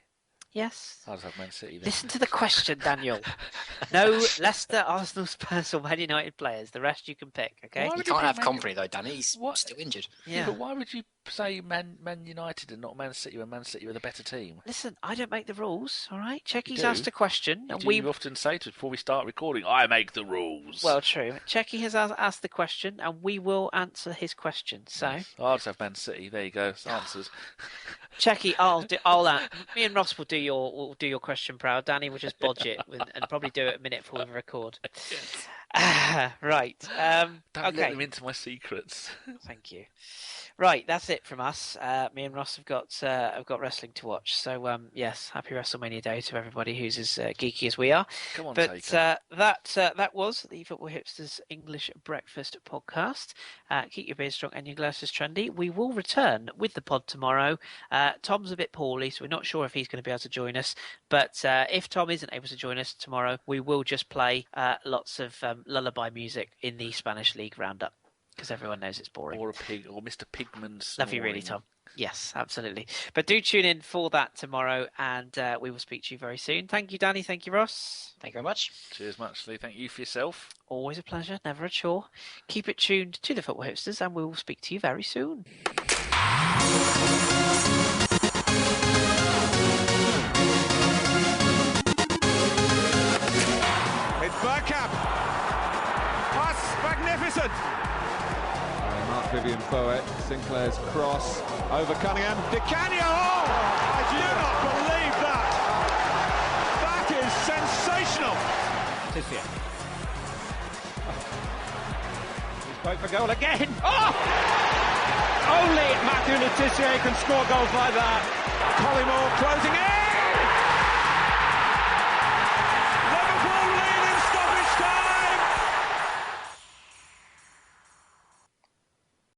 Yes. I'll just have Man City then. Listen to the question, Daniel. No Leicester, Arsenal, Spurs, or Man United players. The rest you can pick, okay? You can't have company, though, Danny. He's still injured. Yeah. But why would you say Man United and not Man City when Man City were the better team? Listen, I don't make the rules, all right? Checky's asked a question. And you often say to us before we start recording, I make the rules. Well, true. Checky has asked the question, and we will answer his question. So yes. I'll just have Man City. There you go. Answers. Checky, me and Ross will do your question proud. Danny will just bodge it and probably do it a minute before we record. Right. Don't let them into my secrets. Thank you. Right, that's it from us. Me and Ross have got wrestling to watch. So yes, happy WrestleMania Day to everybody who's as geeky as we are. Come on, but that was the Football Hipsters English Breakfast podcast. Keep your beard strong and your glasses trendy. We will return with the pod tomorrow. Tom's a bit poorly, so we're not sure if he's going to be able to join us. But if Tom isn't able to join us tomorrow, we will just play lots of lullaby music in the Spanish League roundup. Because everyone knows it's boring. Or Mr. Pigman's Love you really, Tom. Yes, absolutely. But do tune in for that tomorrow, and we will speak to you very soon. Thank you, Danny. Thank you, Ross. Thank you very much. Cheers, Muchley. Thank you for yourself. Always a pleasure, never a chore. Keep it tuned to the Football Hipsters, and we will speak to you very soon. It's Bergkamp. That's magnificent. Mark Vivian Foet, Sinclair's cross over Cunningham. Di Canio! Oh, I do not believe that. That is sensational. Tissier. He's poked for goal again. Oh! Only Matthew Le Tissier can score goals like that. Collymore closing in.